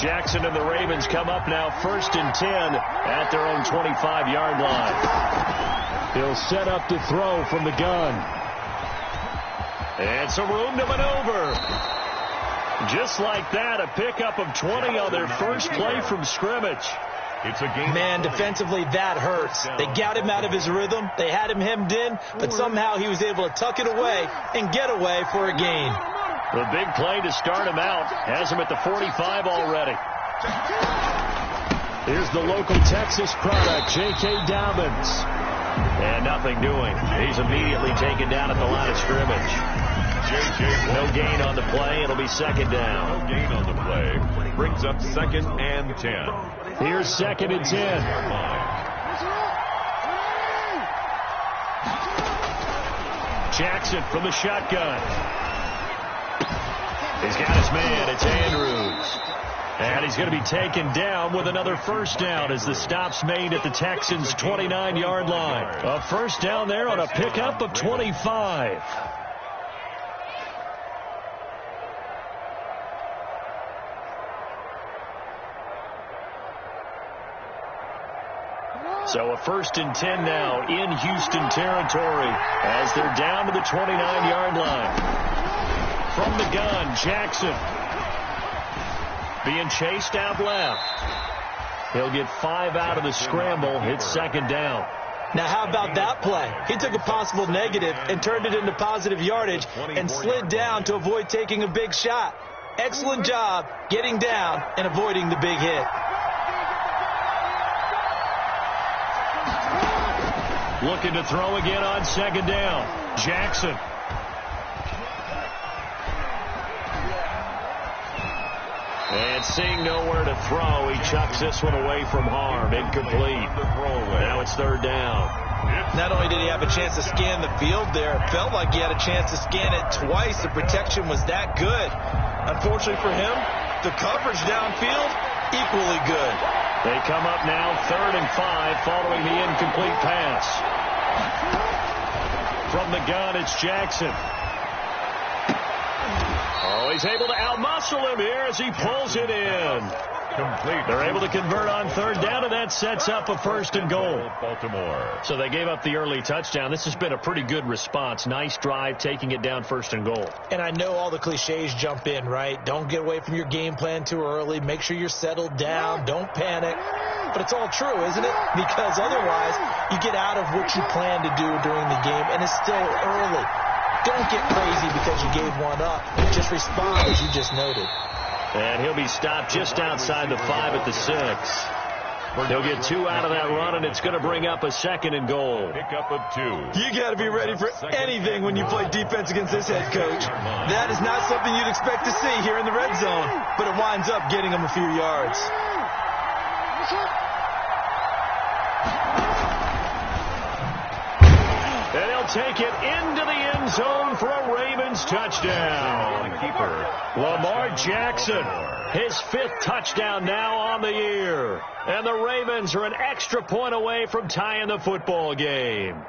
Jackson and the Ravens come up now 1st and 10 at their own 25-yard line. He'll set up to throw from the gun. And some room to maneuver. Just like that, a pickup of 20 on their first play from scrimmage. It's a game. Man, defensively, that hurts. They got him out of his rhythm. They had him hemmed in, but somehow he was able to tuck it away and get away for a gain. The big play to start him out has him at the 45 already. Here's the local Texas product, J.K. Dobbins. And nothing doing. He's immediately taken down at the line of scrimmage. No gain on the play. It'll be 2nd down. No gain on the play. Brings up 2nd and 10. Here's 2nd and 10. Jackson from the shotgun. He's got his man. It's Andrews. And he's going to be taken down with another 1st down as the stop's made at the Texans' 29-yard line. A 1st down there on a pickup of 25. So a 1st and 10 now in Houston territory as they're down to the 29-yard line. From the gun, Jackson being chased out left. He'll get 5 out of the scramble. It's 2nd down. Now, how about that play? He took a possible negative and turned it into positive yardage and slid down to avoid taking a big shot. Excellent job getting down and avoiding the big hit. Looking to throw again on 2nd down. Jackson. And seeing nowhere to throw, he chucks this one away from harm. Incomplete. Now it's 3rd down. Not only did he have a chance to scan the field there, it felt like he had a chance to scan it twice. The protection was that good. Unfortunately for him, the coverage downfield, equally good. They come up now 3rd and 5 following the incomplete pass. From the gun, it's Jackson. Oh, he's able to outmuscle him here as he pulls it in. Complete. They're able to convert on 3rd down, and that sets up a 1st and goal. Baltimore. So they gave up the early touchdown. This has been a pretty good response. Nice drive, taking it down 1st and goal. And I know all the cliches jump in, right? Don't get away from your game plan too early. Make sure you're settled down. Don't panic. But it's all true, isn't it? Because otherwise, you get out of what you plan to do during the game, and it's still early. Don't get crazy because you gave one up. Just respond as you just noted. And he'll be stopped just outside the 5 at the 6. He'll get 2 out of that run, and it's going to bring up a 2nd and goal. Pickup of 2. You got to be ready for anything when you play defense against this head coach. That is not something you'd expect to see here in the red zone, but it winds up getting him a few yards. And he'll take it into the end zone for a Ravens touchdown. Lamar Jackson, his 5th touchdown now on the year. And the Ravens are an extra point away from tying the football game.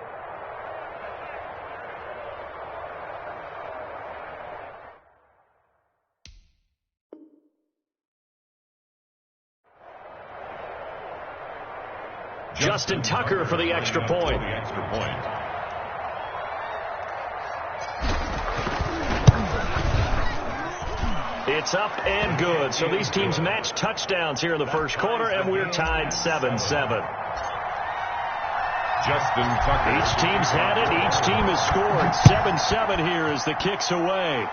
Justin Tucker for the extra point. It's up and good. So these teams match touchdowns here in the first quarter, and we're tied 7-7. Justin Tucker. Each team's had it. Each team has scored. 7-7 here as the kick's away.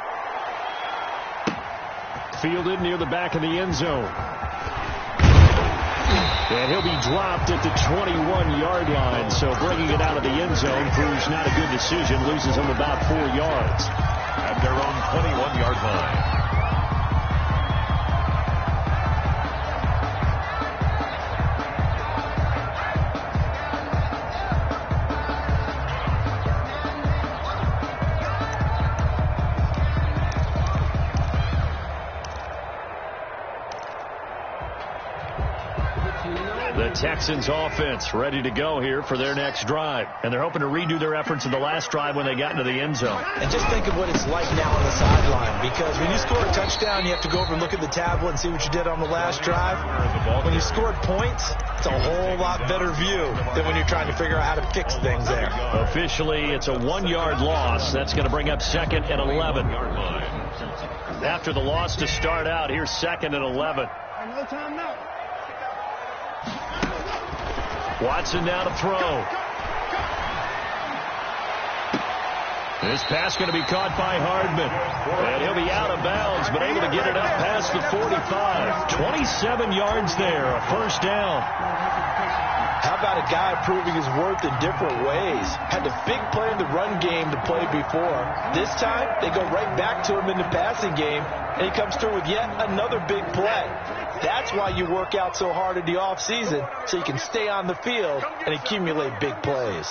Fielded near the back of the end zone. And he'll be dropped at the 21-yard line. So bringing it out of the end zone proves not a good decision. Loses him about 4 yards. At their own 21-yard line. The Texans offense ready to go here for their next drive. And they're hoping to redo their efforts in the last drive when they got into the end zone. And just think of what it's like now on the sideline, because when you score a touchdown, you have to go over and look at the tablet and see what you did on the last drive. When you scored points, it's a whole lot better view than when you're trying to figure out how to fix things there. Officially, it's a 1-yard loss. That's going to bring up 2nd and 11. After the loss to start out, here's 2nd and 11. No time now. Watson now to throw. This pass going to be caught by Hardman. And he'll be out of bounds, but able to get it up past the 45. 27 yards there, a first down. How about a guy proving his worth in different ways? Had the big play in the run game to play before. This time, they go right back to him in the passing game, and he comes through with yet another big play. That's why you work out so hard in the offseason, so you can stay on the field and accumulate big plays.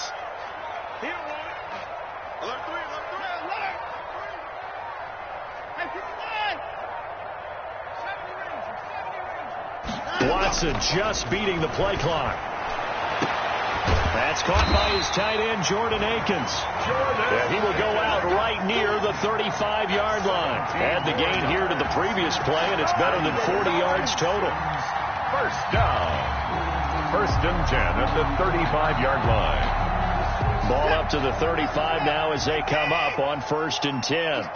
Watson just beating the play clock. That's caught by his tight end, Jordan Akins. And he will go out right near the 35-yard line. Add the gain here to the previous play, and it's better than 40 yards total. First down. 1st and 10 at the 35-yard line. Ball up to the 35 now as they come up on 1st and 10.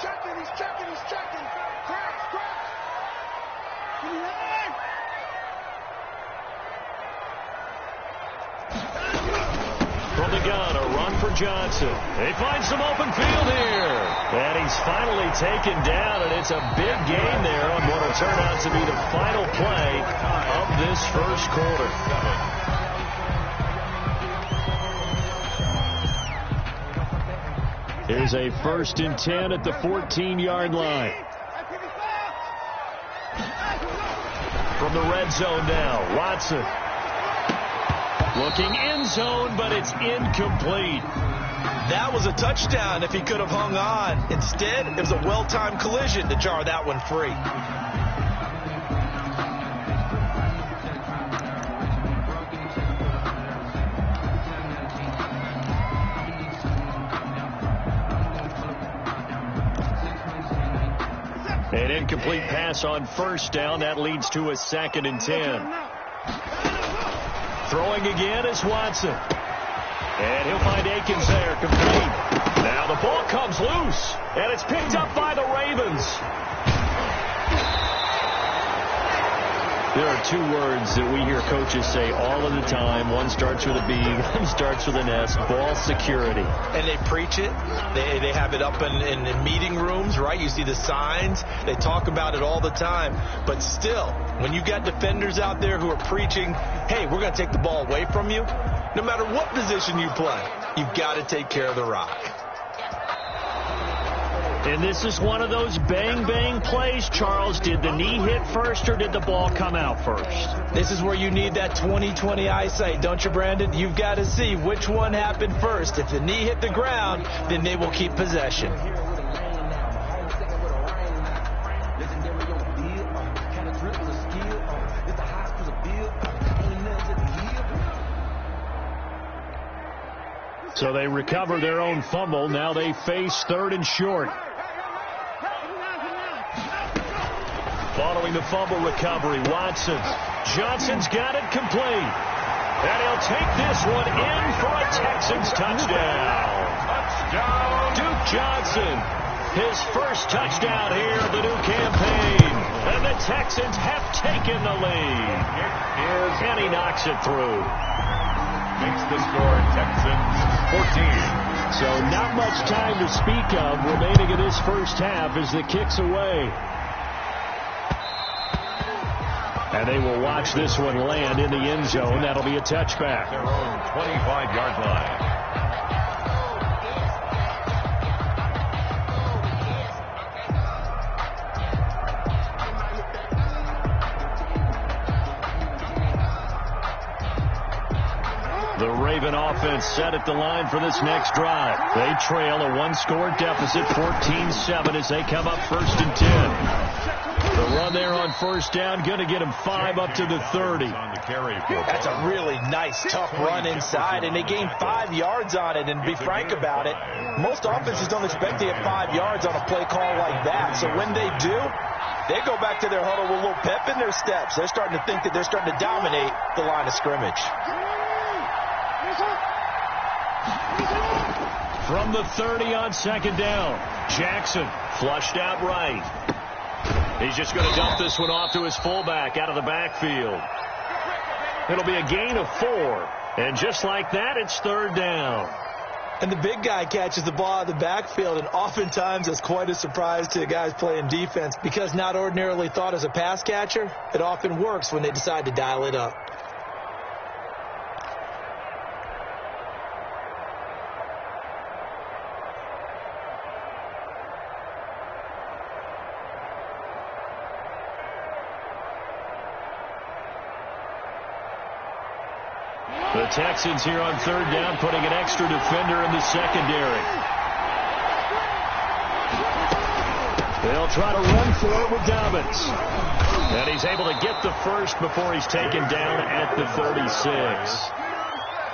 From the gun, a run for Johnson. They find some open field here. And he's finally taken down, and it's a big gain there on what will turn out to be the final play of this first quarter. Here's a 1st and 10 at the 14-yard line. From the red zone now, Watson. Looking end zone, but it's incomplete. That was a touchdown if he could have hung on. Instead, it was a well-timed collision to jar that one free. An incomplete pass on 1st down. That leads to a 2nd and 10. Throwing again is Watson. And he'll find Akins there, complete. Now the ball comes loose, and it's picked up by the Ravens. There are 2 words that we hear coaches say all of the time. One starts with a B, one starts with an S, ball security. And they preach it. They have it up in meeting rooms, right? You see the signs. They talk about it all the time. But still, when you've got defenders out there who are preaching, hey, we're going to take the ball away from you, no matter what position you play, you've got to take care of the rock. And this is one of those bang-bang plays, Charles. Did the knee hit first or did the ball come out first? This is where you need that 20/20 eyesight, don't you, Brandon? You've got to see which one happened first. If the knee hit the ground, then they will keep possession. So they recover their own fumble. Now they face 3rd and short. Following the fumble recovery, Watson. Johnson's got it complete. And he'll take this one in for a Texans touchdown. Touchdown, Duke Johnson. His first touchdown here of the new campaign. And the Texans have taken the lead. And he knocks it through. Makes the score Texans 14. So not much time to speak of remaining in this first half as the kick's away. And they will watch this one land in the end zone. That'll be a touchback. Their own 25-yard line. The Raven offense set at the line for this next drive. They trail a one-score deficit, 14-7, as they come up 1st and 10. The run there on 1st down, going to get him 5 up to the 30. That's a really nice, tough run inside, and they gained 5 yards on it. And to be frank about it, most offenses don't expect to get 5 yards on a play call like that. So when they do, they go back to their huddle with a little pep in their steps. They're starting to think that they're starting to dominate the line of scrimmage. From the 30 on 2nd down, Jackson flushed out right. He's just going to dump this one off to his fullback out of the backfield. It'll be a gain of 4. And just like that, it's 3rd down. And the big guy catches the ball out of the backfield, and oftentimes it's quite a surprise to the guys playing defense because not ordinarily thought as a pass catcher, it often works when they decide to dial it up. The Texans here on 3rd down, putting an extra defender in the secondary. They'll try to run for it with Dobbins. And he's able to get the first before he's taken down at the 36.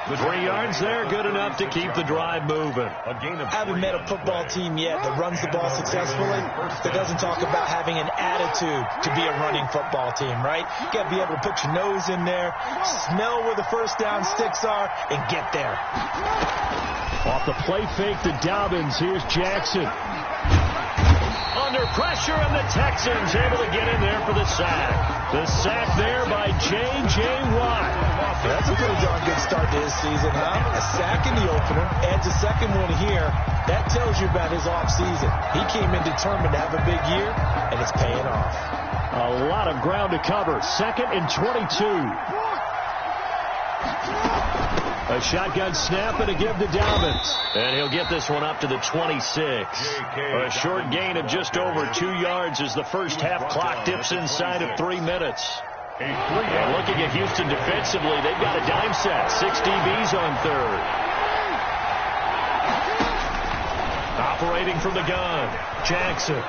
3 yards there, good enough to keep the drive moving. I haven't met a football team yet that runs the ball successfully that doesn't talk about having an attitude to be a running football team, right? You got to be able to put your nose in there, smell where the 1st down sticks are, and get there. Off the play fake to Dobbins, here's Jackson. Under pressure, and the Texans able to get in there for the sack. The sack there by J.J. Watt. That's a pretty darn good start to his season, huh? A sack in the opener, adds a second one here. That tells you about his offseason. He came in determined to have a big year, and it's paying off. A lot of ground to cover. 2nd and 22. A shotgun snap and a give to Dobbins. And he'll get this one up to the 26. A short gain of just over 2 yards as the first half clock dips inside of 3 minutes. And looking at Houston defensively, they've got a dime set. 6 DBs on 3rd. Operating from the gun, Jackson.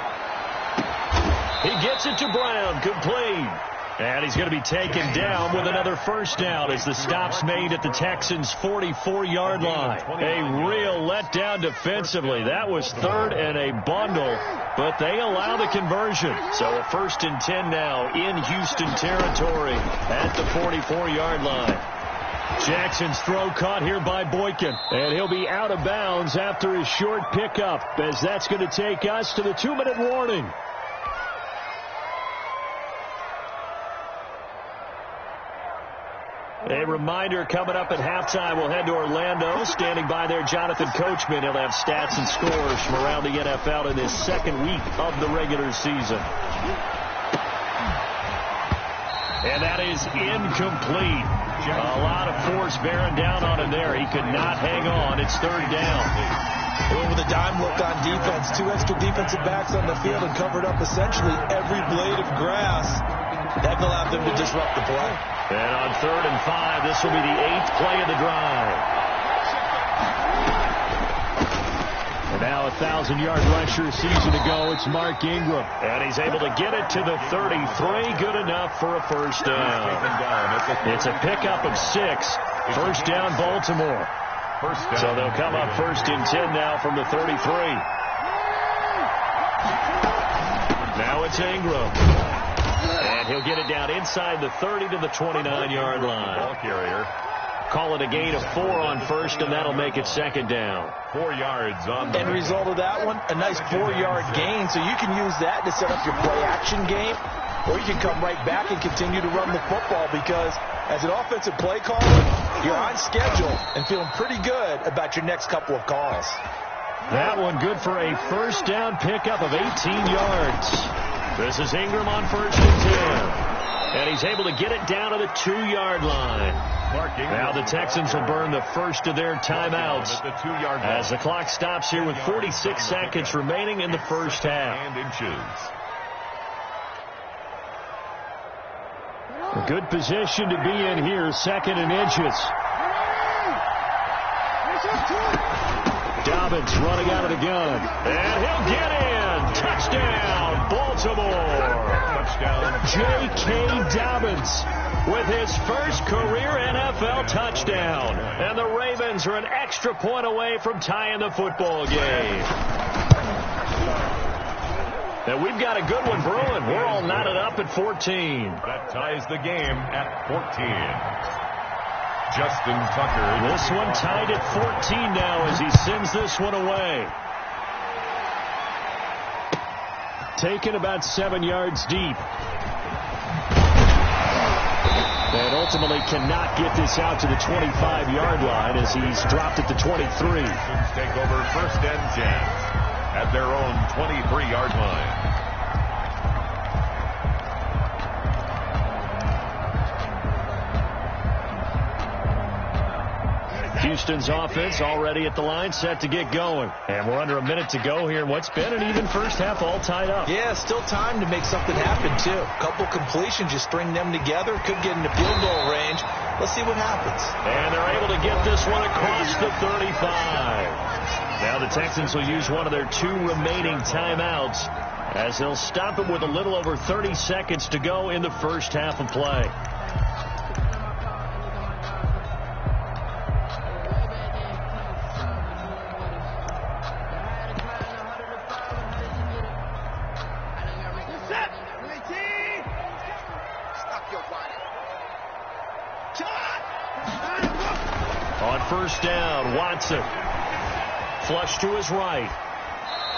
He gets it to Brown, complete. And he's going to be taken down with another 1st down as the stop's made at the Texans' 44-yard line. A real letdown defensively. That was 3rd and a bundle, but they allow the conversion. So a 1st and 10 now in Houston territory at the 44-yard line. Jackson's throw caught here by Boykin, and he'll be out of bounds after his short pickup, as that's going to take us to the 2-minute warning. A reminder, coming up at halftime, we'll head to Orlando. Standing by there, Jonathan Coachman. He'll have stats and scores from around the NFL in his 2nd week of the regular season. And that is incomplete. A lot of force bearing down on him there. He could not hang on. It's 3rd down. Well, with a dime look on defense, 2 extra defensive backs on the field and covered up essentially every blade of grass. That allowed them to disrupt the play. And on 3rd and 5, this will be the 8th play of the drive. And now 1,000-yard rusher season to go. It's Mark Ingram. And he's able to get it to the 33. Good enough for a 1st down. It's a pickup of 6. 1st down, Baltimore. So they'll come up 1st and 10 now from the 33. Now it's Ingram. And he'll get it down inside the 30 to the 29-yard line. Ball carrier. Call it a gain of 4 on 1st, and that'll make it 2nd down. 4 yards on the end result of that one, a nice 4-yard gain. So you can use that to set up your play-action game, or you can come right back and continue to run the football because as an offensive play caller, you're on schedule and feeling pretty good about your next couple of calls. That one good for a 1st down pickup of 18 yards. This is Ingram on 1st and 10. And he's able to get it down to the 2-yard line. Now the Texans will burn the first of their timeouts as the clock stops here with 46 seconds remaining in the first half. A good position to be in here, 2nd and inches. Dobbins running out of the gun. And he'll get in. Touchdown, Baltimore. Touchdown. J.K. Dobbins with his first career NFL touchdown. And the Ravens are an extra point away from tying the football game. And we've got a good one brewing. We're all knotted up at 14. That ties the game at 14. Justin Tucker. This one tied at 14 now as he sends this one away. Taken about 7 yards deep. And ultimately cannot get this out to the 25-yard line as he's dropped at the 23. Take over 1st and 10 at their own 23-yard line. Houston's offense already at the line, set to get going. And we're under a minute to go here in what's been an even first half, all tied up. Yeah, still time to make something happen, too. A couple completions, you string them together, could get into field goal range. Let's see what happens. And they're able to get this one across the 35. Now the Texans will use one of their 2 remaining timeouts as they'll stop it with a little over 30 seconds to go in the first half of play. On first down, Watson. Flush to his right.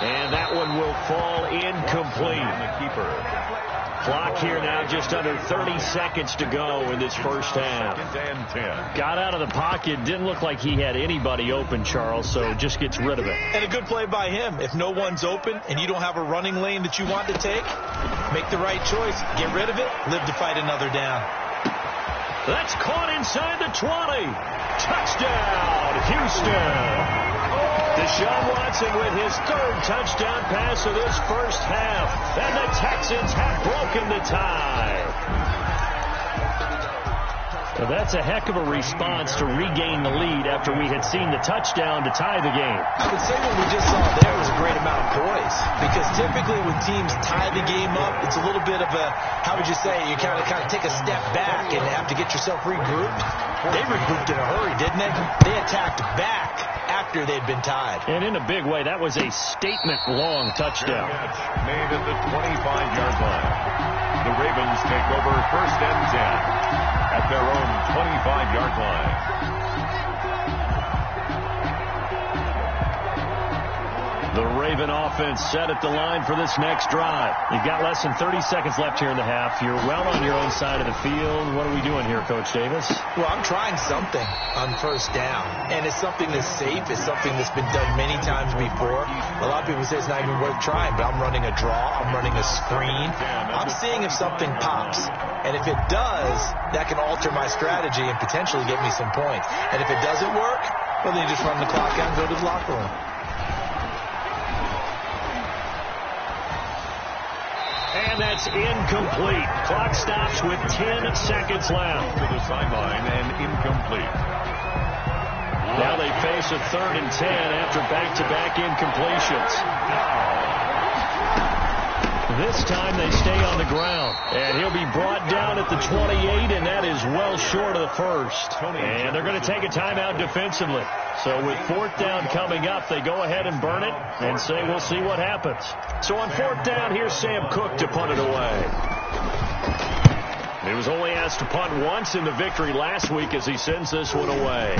And that one will fall incomplete. The keeper. Clock here now just under 30 seconds to go in this first half. 2nd and 10. Got out of the pocket. Didn't look like he had anybody open, Charles, so just gets rid of it. And a good play by him. If no one's open and you don't have a running lane that you want to take, make the right choice. Get rid of it. Live to fight another down. That's caught inside the 20. Touchdown, Houston. Deshaun Watson with his 3rd touchdown pass of this first half. And the Texans have broken the tie. Well, that's a heck of a response to regain the lead after we had seen the touchdown to tie the game. I would say what we just saw there was a great amount of poise. Because typically when teams tie the game up, it's a little bit of a, how would you say, you kind of take a step back and have to get yourself regrouped. They regrouped in a hurry, didn't they? They attacked back after they'd been tied. And in a big way, that was a statement-long touchdown. Made at the 25-yard line. The Ravens take over 1st and 10 at their own 25-yard line. The Raven offense set at the line for this next drive. You've got less than 30 seconds left here in the half. You're well on your own side of the field. What are we doing here, Coach Davis? Well, I'm trying something on first down. And it's something that's safe. It's something that's been done many times before. A lot of people say it's not even worth trying, but I'm running a draw. I'm running a screen. I'm seeing if something pops. And if it does, that can alter my strategy and potentially get me some points. And if it doesn't work, well, then you just run the clock out and go to the locker room. And that's incomplete. Clock stops with 10 seconds left. To the sideline and incomplete. Now they face a 3rd and 10 after back-to-back incompletions. This time they stay on the ground. And he'll be brought down at the 28, and that is well short of the first. And they're going to take a timeout defensively. So with 4th down coming up, they go ahead and burn it and say we'll see what happens. So on 4th down, here's Sam Cook to punt it away. He was only asked to punt once in the victory last week as he sends this one away.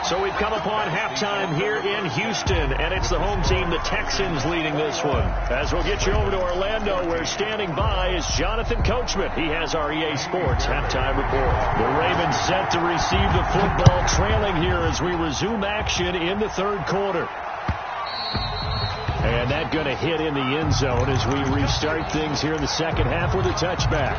So we've come upon halftime here in Houston, and it's the home team, the Texans, leading this one. As we'll get you over to Orlando, where standing by is Jonathan Coachman. He has our EA Sports halftime report. The Ravens set to receive the football, trailing here as we resume action in the 3rd quarter. And that going to hit in the end zone as we restart things here in the second half with a touchback.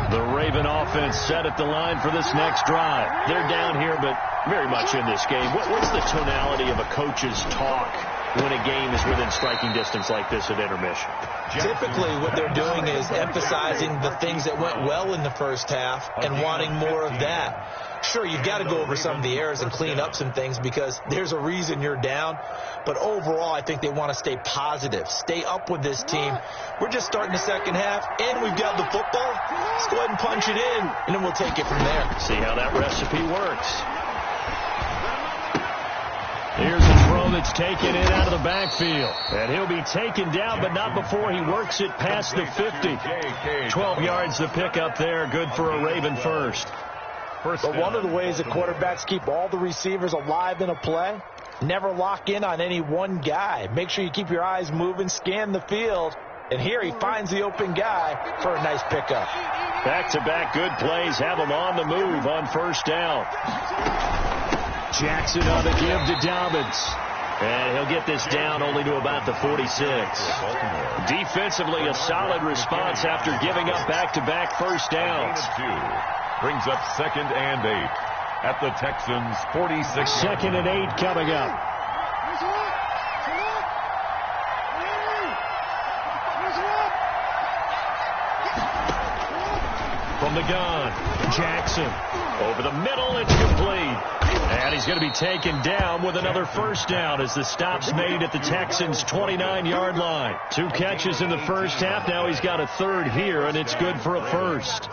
The Raven offense set at the line for this next drive. They're down here, but very much in this game. What's the tonality of a coach's talk when a game is within striking distance like this at intermission? Typically, what they're doing is emphasizing the things that went well in the first half and wanting more of that. Sure, you've got to go over some of the errors and clean up some things because there's a reason you're down. But overall, I think they want to stay positive, stay up with this team. We're just starting the second half, and we've got the football. Let's go ahead and punch it in, and then we'll take it from there. See how that recipe works. Here's a throw that's taken in out of the backfield. And he'll be taken down, but not before he works it past the 50. 12 yards to pick up there. Good for a Raven first. But one of the ways that quarterbacks keep all the receivers alive in a play, never lock in on any one guy. Make sure you keep your eyes moving, scan the field. And here he finds the open guy for a nice pickup. Back-to-back good plays have him on the move on first down. Jackson on the give to Dobbins. And he'll get this down only to about the 46. Defensively, a solid response after giving up back-to-back first downs. Brings up 2nd and 8 at the Texans' 46. 2nd and 8 coming up. From the gun, Jackson. Over the middle, it's complete. And he's going to be taken down with another first down as the stop's made at the Texans' 29-yard line. 2 catches in the first half. Now he's got a third here, and it's good for a first.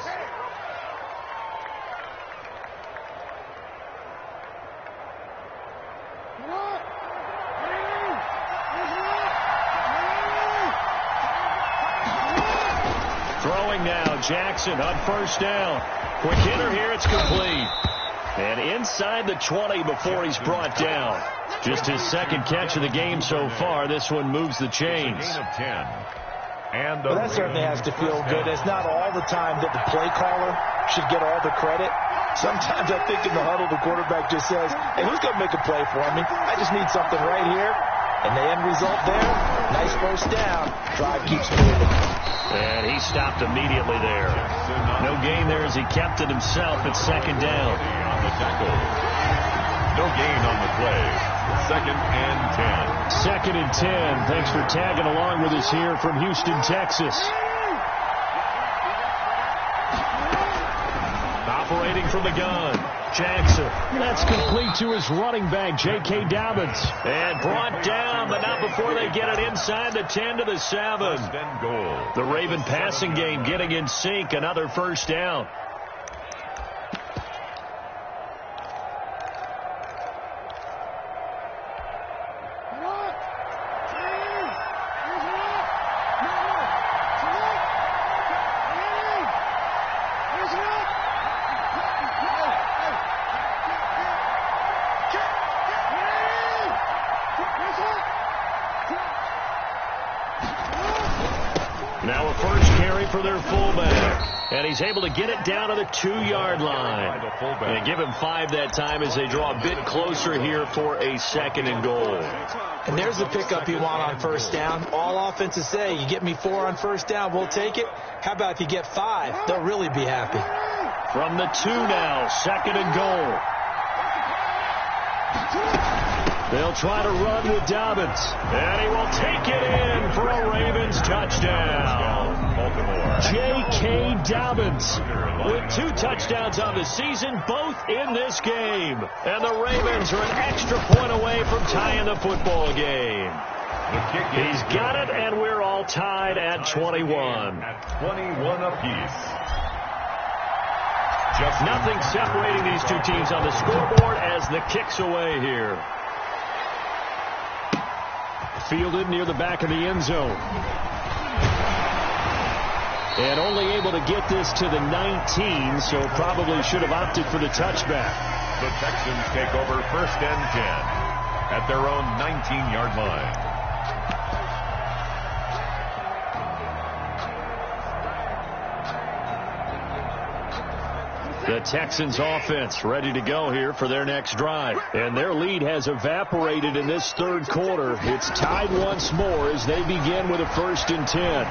Throwing now, Jackson on first down. Quick hitter here, it's complete. And inside the 20 before he's brought down. Just his second catch of the game so far. This one moves the chains. Well, that certainly has to feel good. It's not all the time that the play caller should get all the credit. Sometimes I think in the huddle the quarterback just says, hey, who's going to make a play for me? I just need something right here. And the end result there, nice first down. Drive keeps moving. And he stopped immediately there. No gain there as he kept it himself at second down. No gain on the play. 2nd and 10. 2nd and 10. Thanks for tagging along with us here from Houston, Texas. Operating from the gun, Jackson. That's complete to his running back, J.K. Dobbins. And brought down, but not before they get it inside the 10 to the 7. The Raven passing game getting in sync. Another first down. Now a first carry for their fullback. And he's able to get it down to the 2-yard line. And give him 5 that time as they draw a bit closer here for a 2nd and goal. And there's the pickup you want on first down. All offenses say, you get me 4 on first down, we'll take it. How about if you get 5? They'll really be happy. From the 2 now, 2nd and goal. They'll try to run with Dobbins. And he will take it in for a Ravens touchdown. J.K. Dobbins with 2 touchdowns on the season, both in this game. And the Ravens are an extra point away from tying the football game. He's got it, and we're all tied at 21. At 21 apiece. Just nothing separating these two teams on the scoreboard as the kick's away here. Fielded near the back of the end zone. And only able to get this to the 19, so probably should have opted for the touchback. The Texans take over 1st and 10 at their own 19-yard line. The Texans offense ready to go here for their next drive. And their lead has evaporated in this third quarter. It's tied once more as they begin with a 1st and 10.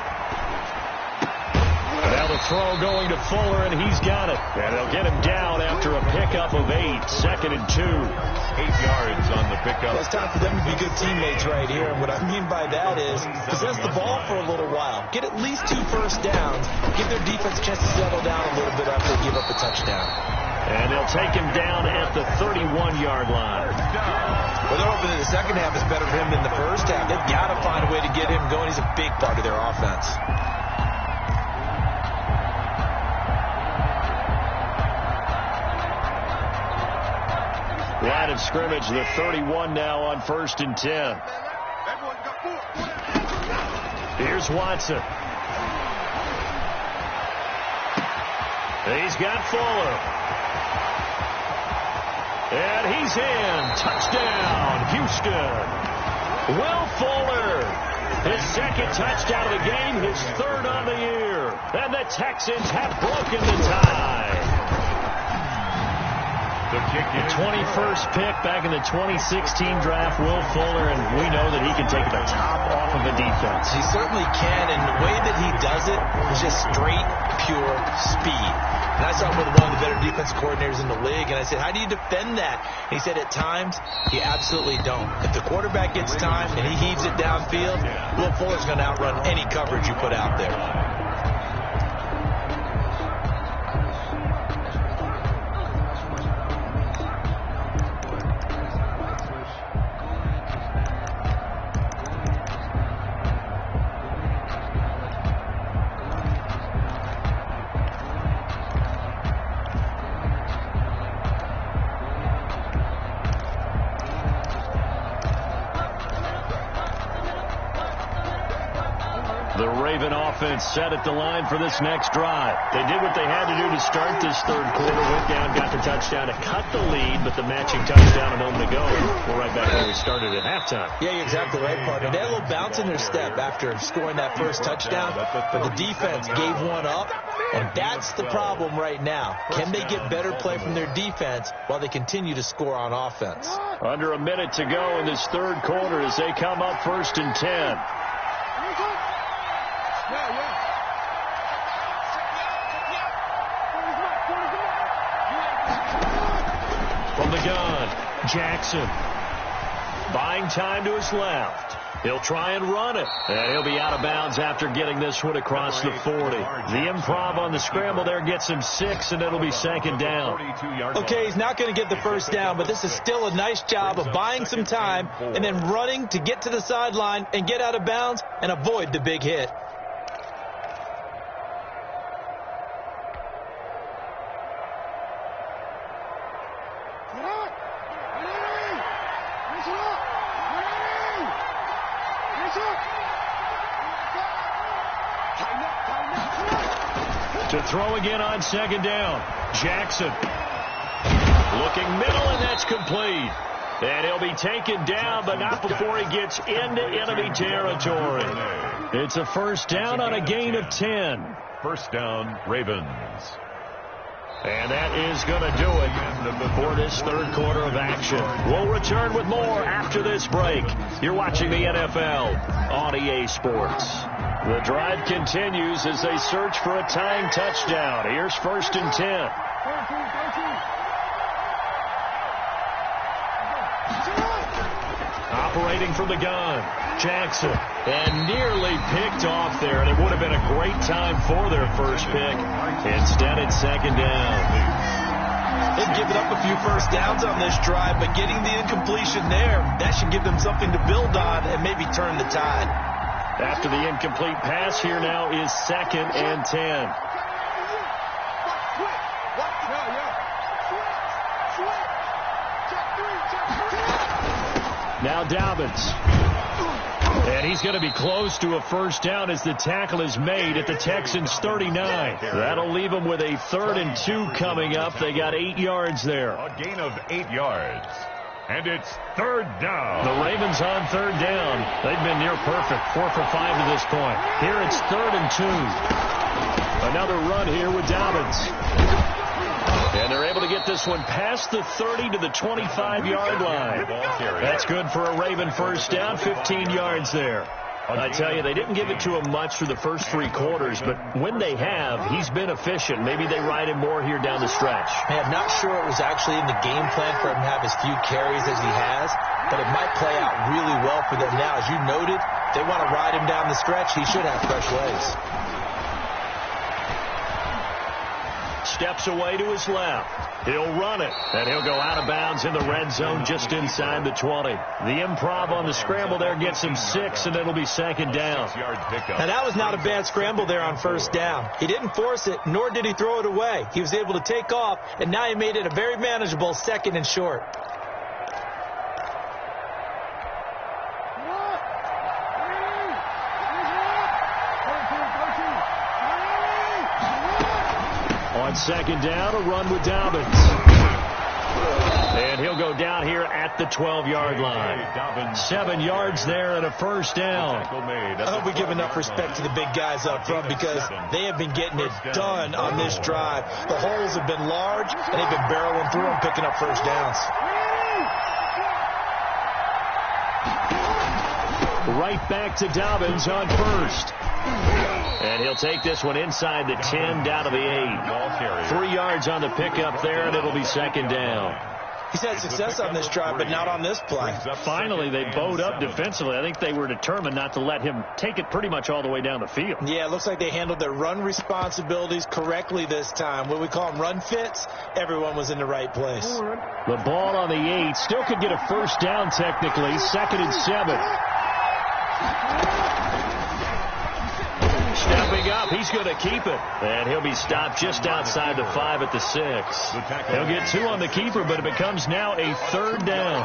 Now the throw going to Fuller, and he's got it. And they'll get him down after a pickup of 8. 2nd and 2. 8 yards on the pickup. It's time for them to be good teammates right here. And what I mean by that is possess the ball for a little while. Get at least 2 first downs. Give their defense a chance to settle down a little bit after they give up a touchdown. And they'll take him down at the 31-yard line. Well, they're hoping that the second half is better for him than the first half. They've got to find a way to get him going. He's a big part of their offense. Line of scrimmage, the 31 now on 1st and 10. Here's Watson. He's got Fuller. And he's in. Touchdown, Houston. Will Fuller, his 2nd touchdown of the game, his 3rd on the year. And the Texans have broken the tie. The 21st pick back in the 2016 draft, Will Fuller, and we know that he can take the top off of a defense. He certainly can, and the way that he does it is just straight, pure speed. And I saw him with one of the better defensive coordinators in the league, and I said, how do you defend that? And he said, at times, you absolutely don't. If the quarterback gets time and he heaves it downfield, Will Fuller's going to outrun any coverage you put out there. The Raven offense set at the line for this next drive. They did what they had to do to start this 3rd quarter. Went down, got the touchdown to cut the lead, but the matching touchdown a moment ago. We're right back where we started at halftime. Yeah, you're exactly right, partner. They had a little bounce in their step after scoring that first touchdown, but the defense gave one up, and that's the problem right now. Can they get better play from their defense while they continue to score on offense? Under a minute to go in this 3rd quarter as they come up 1st and 10. From the gun, Jackson. Buying time to his left. He'll try and run it. And he'll be out of bounds after getting this one across the 40. The improv on the scramble there gets him 6, and it'll be 2nd down. Okay, he's not going to get the first down, but this is still a nice job of buying some time and then running to get to the sideline and get out of bounds and avoid the big hit. To throw again on 2nd down. Jackson. Looking middle, and that's complete. And he'll be taken down, but not before he gets into enemy territory. It's a 1st down on a gain of 10. 1st down, Ravens. And that is going to do it for this 3rd quarter of action. We'll return with more after this break. You're watching the NFL on EA Sports. The drive continues as they search for a tying touchdown. Here's 1st and 10. Operating from the gun, Jackson. And nearly picked off there, and it would have been a great time for their first pick. Instead, it's 2nd down. They've given up a few first downs on this drive, but getting the incompletion there, that should give them something to build on and maybe turn the tide. After the incomplete pass, here now is 2nd and 10. Now Dobbins. And he's going to be close to a first down as the tackle is made at the Texans' 39. That'll leave them with a 3rd and 2 coming up. They got 8 yards there. A gain of 8 yards. And it's 3rd down. The Ravens on 3rd down. They've been near perfect. 4 for 5 to this point. Here it's 3rd and 2. Another run here with Dobbins. And they're able to get this one past the 30 to the 25-yard line. That's good for a Raven first down, 15 yards there. I tell you, they didn't give it to him much for the first 3 quarters, but when they have, he's been efficient. Maybe they ride him more here down the stretch. Man, I'm not sure it was actually in the game plan for him to have as few carries as he has, but it might play out really well for them now. As you noted, they want to ride him down the stretch. He should have fresh legs. Steps away to his left. He'll run it, and he'll go out of bounds in the red zone just inside the 20. The improv on the scramble there gets him 6, and it'll be second down. Now, that was not a bad scramble there on first down. He didn't force it, nor did he throw it away. He was able to take off, and now he made it a very manageable 2nd and short. On second down, a run with Dobbins. And he'll go down here at the 12-yard line. 7 yards there and a first down. I hope we give enough respect to the big guys up front because they have been getting it done on this drive. The holes have been large, and they've been barreling through them, picking up first downs. Right back to Dobbins on first. And he'll take this one inside the 10, down to the 8. 3 yards on the pickup there, and it'll be second down. He's had success on this drive, but not on this play. Finally, they bowed up defensively. I think they were determined not to let him take it pretty much all the way down the field. Yeah, it looks like they handled their run responsibilities correctly this time. What we call them run fits, everyone was in the right place. The ball on the 8 still could get a first down technically, 2nd and 7. Stepping up, he's going to keep it. And he'll be stopped just outside the 5 at the 6. He'll get 2 on the keeper, but it becomes now a 3rd down.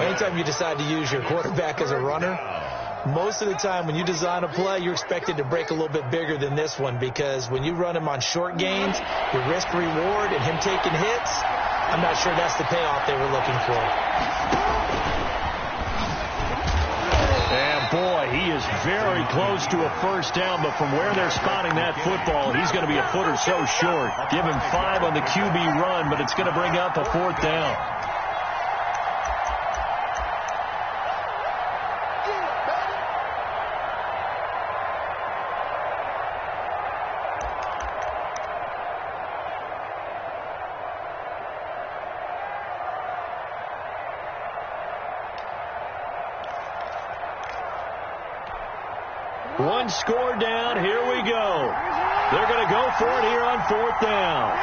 Anytime you decide to use your quarterback as a runner, most of the time when you design a play, you're expected to break a little bit bigger than this one because when you run him on short gains, your risk reward and him taking hits, I'm not sure that's the payoff they were looking for. And boy, he is very close to a first down, but from where they're spotting that football, he's going to be a foot or so short. Give him 5 on the QB run, but it's going to bring up a 4th down. One score down. Here we go. They're going to go for it here on 4th down.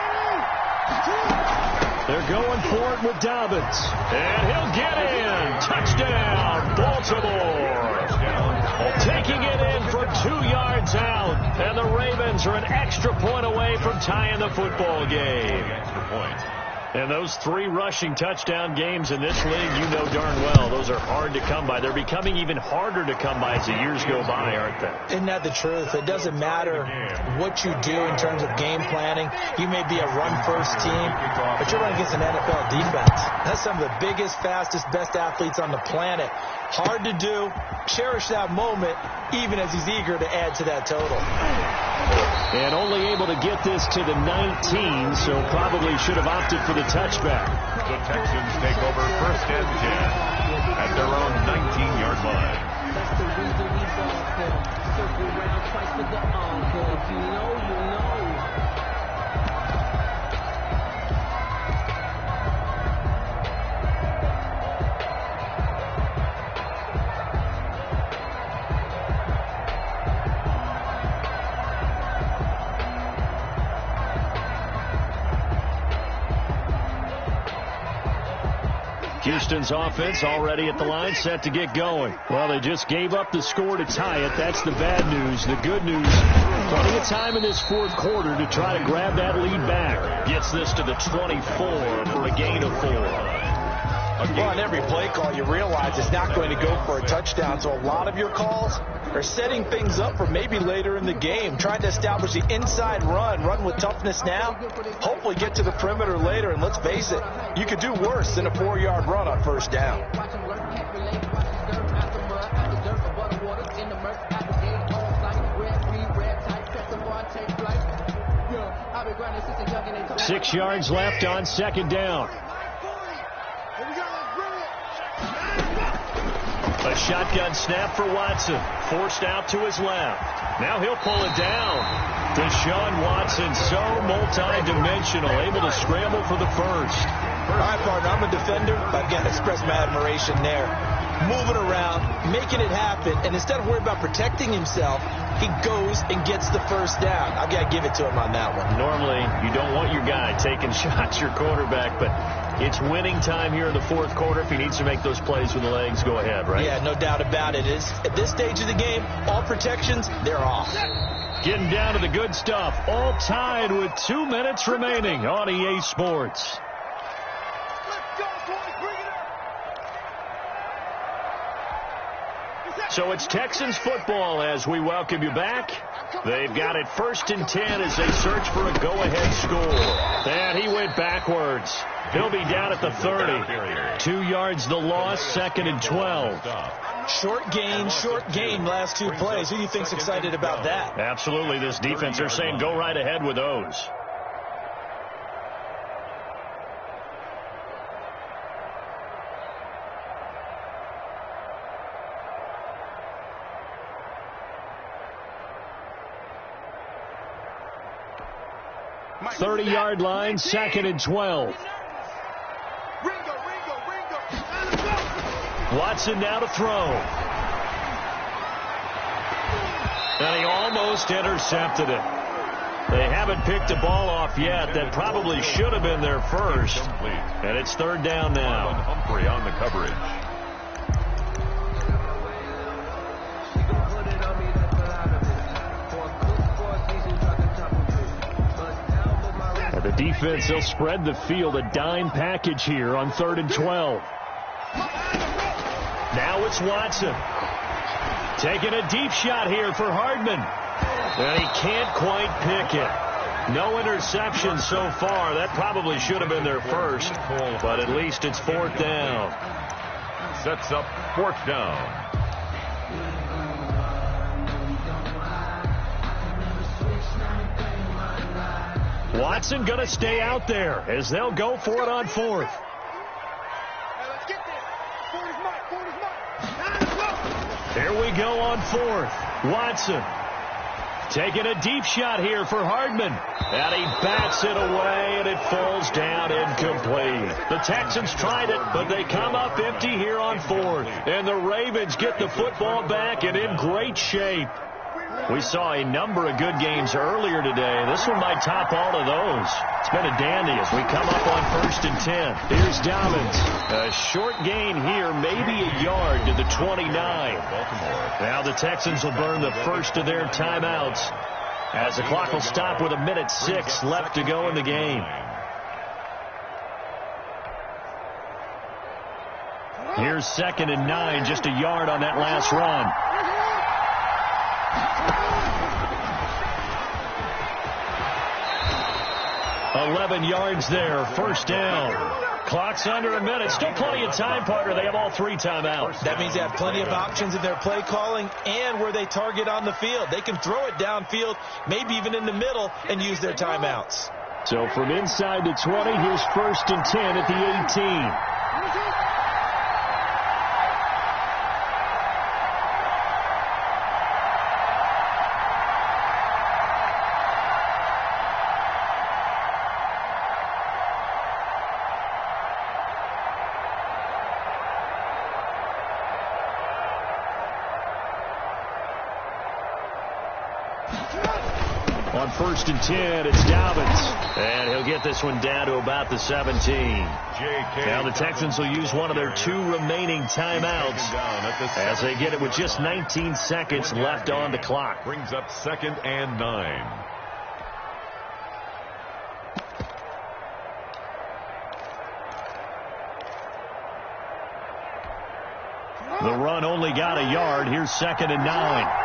They're going for it with Dobbins. And he'll get in. Touchdown, Baltimore. Taking it in for 2 yards out. And the Ravens are an extra point away from tying the football game. Extra point. And those 3 rushing touchdown games in this league, you know darn well, those are hard to come by. They're becoming even harder to come by as the years go by, aren't they? Isn't that the truth? It doesn't matter what you do in terms of game planning. You may be a run-first team, but you're running against an NFL defense. That's some of the biggest, fastest, best athletes on the planet. Hard to do. Cherish that moment, even as he's eager to add to that total. And only able to get this to the 19, so probably should have opted for the touchback. The Texans take over 1st and 10 at their own 19-yard line. That's the reason we ball for. Circle around twice for the encore. If you know, you know. Houston's offense already at the line, set to get going. Well, they just gave up the score to tie it. That's the bad news. The good news, plenty of time in this 4th quarter to try to grab that lead back. Gets this to the 24 for a gain of 4. Well, on every play call, you realize it's not going to go for a touchdown, so a lot of your calls are setting things up for maybe later in the game, trying to establish the inside run with toughness now, hopefully get to the perimeter later, and let's face it, you could do worse than a 4-yard run on first down. 6 yards left on 2nd down. A shotgun snap for Watson. Forced out to his left. Now he'll pull it down. Deshaun Watson, so multi-dimensional, able to scramble for the first. All right, partner, I'm a defender. I've got to express my admiration there. Moving around, making it happen, and instead of worrying about protecting himself, he goes and gets the first down. I've got to give it to him on that one. Normally, you don't want your guy taking shots, your quarterback, but it's winning time here in the fourth quarter. If he needs to make those plays with the legs, go ahead, right? Yeah, no doubt about it. At this stage of the game, all protections, they're off. Getting down to the good stuff. All tied with 2 minutes remaining on EA Sports. So it's Texans football as we welcome you back. They've got it 1st and 10 as they search for a go-ahead score. And he went backwards. He'll be down at the 30. 2 yards the loss, 2nd and 12. Short gain, last 2 plays. Who do you think's excited about that? Absolutely. This defense, they're saying go right ahead with those. Thirty-yard line, 2nd and 12. Watson now to throw. And he almost intercepted it. They haven't picked the ball off yet. That probably should have been their first. And it's 3rd down now. Humphrey on the coverage. The defense, they'll spread the field, a dime package here on 3rd and 12. Now it's Watson. Taking a deep shot here for Hardman. And he can't quite pick it. No interception so far. That probably should have been their first, but at least it's 4th down. Sets up 4th down. Watson going to stay out there as they'll go for it on 4th. Here we go on 4th. Watson taking a deep shot here for Hardman. And he bats it away, and it falls down incomplete. The Texans tried it, but they come up empty here on 4th. And the Ravens get the football back and in great shape. We saw a number of good games earlier today. This one might top all of those. It's been a dandy as we come up on 1st and 10. Here's Dobbins. A short gain here, maybe a yard to the 29. Now the Texans will burn the first of their timeouts as the clock will stop with 1:06 left to go in the game. Here's 2nd and 9, just a yard on that last run. 11 yards there, 1st down. Clock's under a minute. Still plenty of time, partner. They have all 3 timeouts. That means they have plenty of options in their play calling and where they target on the field. They can throw it downfield, maybe even in the middle, and use their timeouts. So from inside the 20, here's 1st and 10 at the 18. On 1st and 10, it's Dobbins. And he'll get this one down to about the 17. Now the Texans will use one of their 2 remaining timeouts as they get it with just 19 seconds left on the clock. Brings up 2nd and 9. The run only got a yard. Here's 2nd and 9.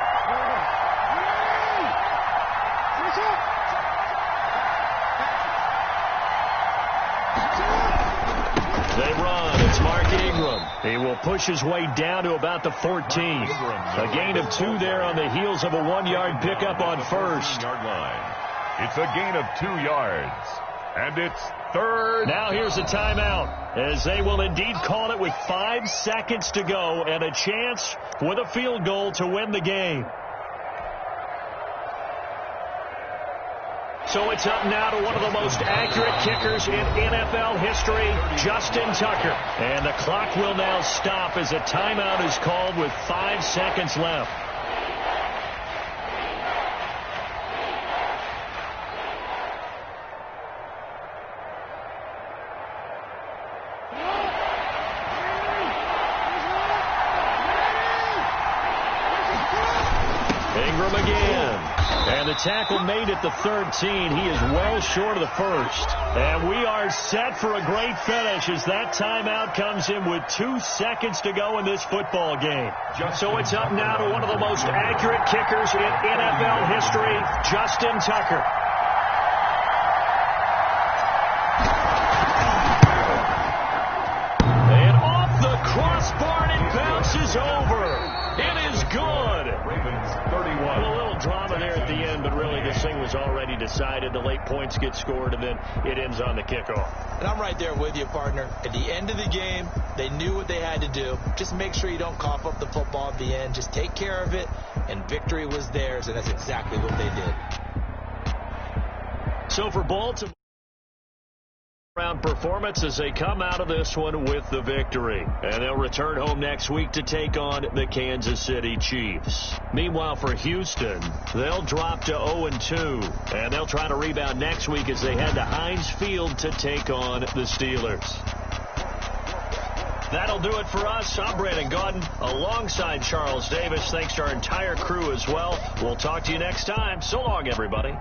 They run. It's Mark Ingram. He will push his way down to about the 14. A gain of 2 there on the heels of a 1-yard pickup on 1st. It's a gain of 2 yards. And it's third. Now here's a timeout, as they will indeed call it with 5 seconds to go and a chance with a field goal to win the game. So it's up now to one of the most accurate kickers in NFL history, Justin Tucker. And the clock will now stop as a timeout is called with 5 seconds left. Ingram again. And the tackle made at the 13. He is well short of the first. And we are set for a great finish as that timeout comes in with 2 seconds to go in this football game. So it's up now to one of the most accurate kickers in NFL history, Justin Tucker. And off the crossbar, it bounces over. It is good. Ravens 31. A little drama there at the end, but really this thing was already decided. The late points get scored, and then it ends on the kickoff. And I'm right there with you, partner. At the end of the game, they knew what they had to do. Just make sure you don't cough up the football at the end. Just take care of it, and victory was theirs, and that's exactly what they did. So for Baltimore, round performance as they come out of this one with the victory. And they'll return home next week to take on the Kansas City Chiefs. Meanwhile, for Houston, they'll drop to 0-2. And they'll try to rebound next week as they head to Heinz Field to take on the Steelers. That'll do it for us. I'm Brandon Gaudin alongside Charles Davis. Thanks to our entire crew as well. We'll talk to you next time. So long, everybody.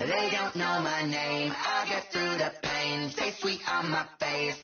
They don't know my name. I get through the pain. Stay sweet on my face.